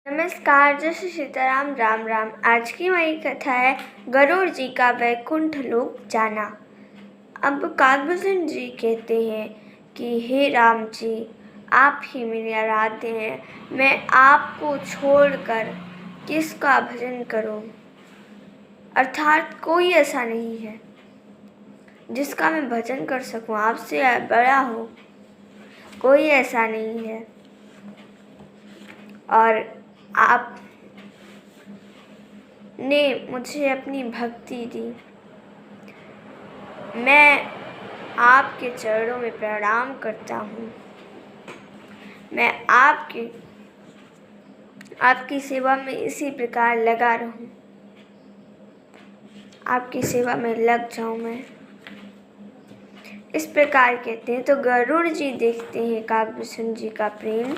नमस्कार, जय श्री सीताराम, राम राम। आज की हमारी कथा है गरुड़ जी का वैकुंठ लोक जाना। अब काकभूषण जी कहते हैं कि हे राम जी, आप ही मेरे आराध्य हैं। मैं आपको छोड़कर किसका भजन करूं? अर्थात कोई ऐसा नहीं है जिसका मैं भजन कर सकूं। आपसे बड़ा हो कोई ऐसा नहीं है। और आप ने मुझे अपनी भक्ति दी। मैं आपके चरणों में प्रणाम करता हूँ। मैं आपकी सेवा में इसी प्रकार लगा रहूं। आपकी सेवा में लग जाऊं मैं, इस प्रकार कहते हैं। तो गरुड़ जी देखते हैं काकभूषण जी का प्रेम,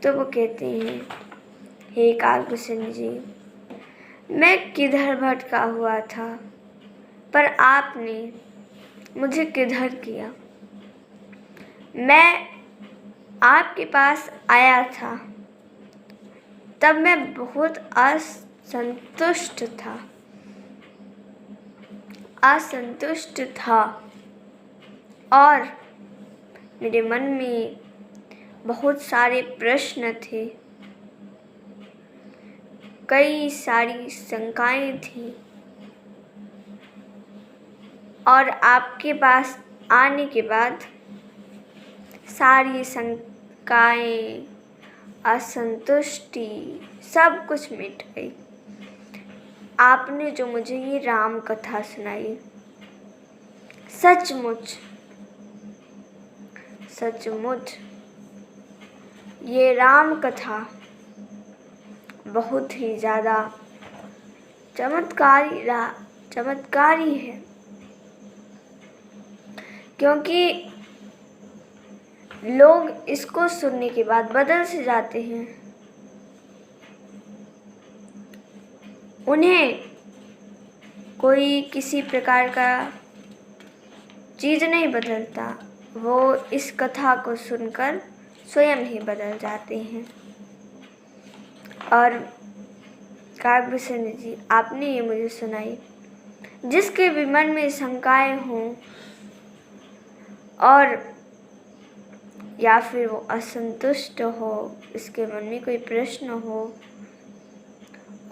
तो वो कहते हैं, हे काकभूषण जी, मैं किधर भटका हुआ था, पर आपने मुझे किधर किया। मैं आपके पास आया था, तब मैं बहुत असंतुष्ट था और मेरे मन में बहुत सारे प्रश्न थे, कई सारी शंकाएं थी। और आपके पास आने के बाद सारी शंकाएं, असंतुष्टि सब कुछ मिट गई। आपने जो मुझे ये राम कथा सुनाई, सचमुच ये राम कथा बहुत ही ज़्यादा चमत्कारी है, क्योंकि लोग इसको सुनने के बाद बदल से जाते हैं। उन्हें कोई किसी प्रकार का चीज़ नहीं बदलता, वो इस कथा को सुनकर स्वयं ही बदल जाते हैं। और काकभूषण जी, आपने ये मुझे सुनाई, जिसके भी मन में शंकाएं हों और या फिर वो असंतुष्ट हो, इसके मन में कोई प्रश्न हो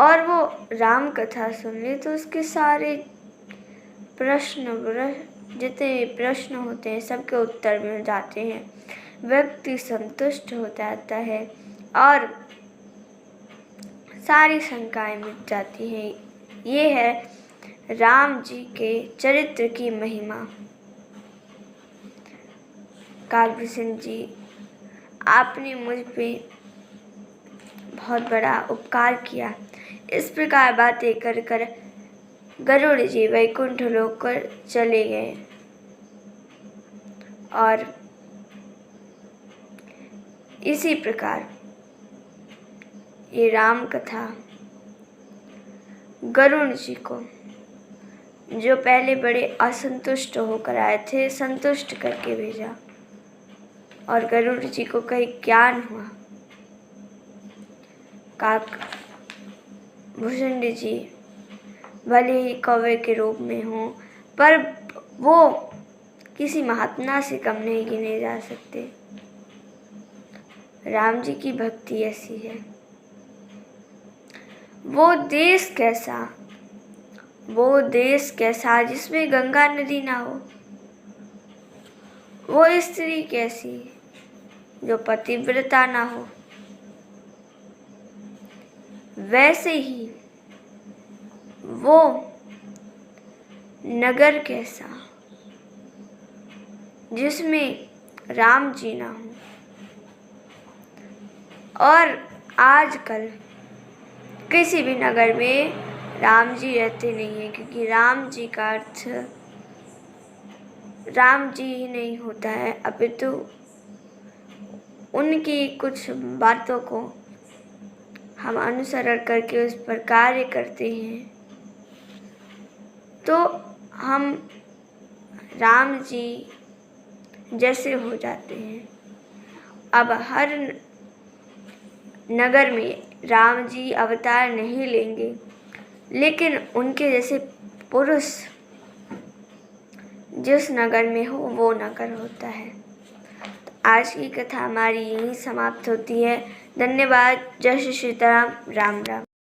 और वो राम कथा सुन ले, तो उसके सारे जितने भी प्रश्न होते हैं सबके उत्तर मिल जाते हैं। व्यक्ति संतुष्ट हो जाता है और सारी शंकाएं मिट जाती हैं। ये है राम जी के चरित्र की महिमा। काकभूषण जी, आपने मुझ पे बहुत बड़ा उपकार किया। इस प्रकार बातें कर कर गरुड़ जी वैकुंठ लोक पर चले गए। और इसी प्रकार ये राम कथा गरुड़ जी को, जो पहले बड़े असंतुष्ट होकर आए थे, संतुष्ट करके भेजा और गरुड़ जी को कहीं ज्ञान हुआ। काकभूषण जी भले ही कौवे के रूप में हों, पर वो किसी महात्मा से कम नहीं गिने जा सकते। राम जी की भक्ति ऐसी है। वो देश कैसा जिसमें गंगा नदी ना हो। वो स्त्री कैसी जो पतिव्रता ना हो। वैसे ही वो नगर कैसा जिसमें राम जी ना हो। और आजकल किसी भी नगर में राम जी रहते नहीं हैं, क्योंकि राम जी का अर्थ राम जी ही नहीं होता है, अपितु उनकी कुछ बातों को हम अनुसरण करके उस पर कार्य करते हैं, तो हम राम जी जैसे हो जाते हैं। अब हर नगर में राम जी अवतार नहीं लेंगे, लेकिन उनके जैसे पुरुष जिस नगर में हो वो नगर होता है। तो आज की कथा हमारी यहीं समाप्त होती है। धन्यवाद। जय श्री सीताराम। राम राम।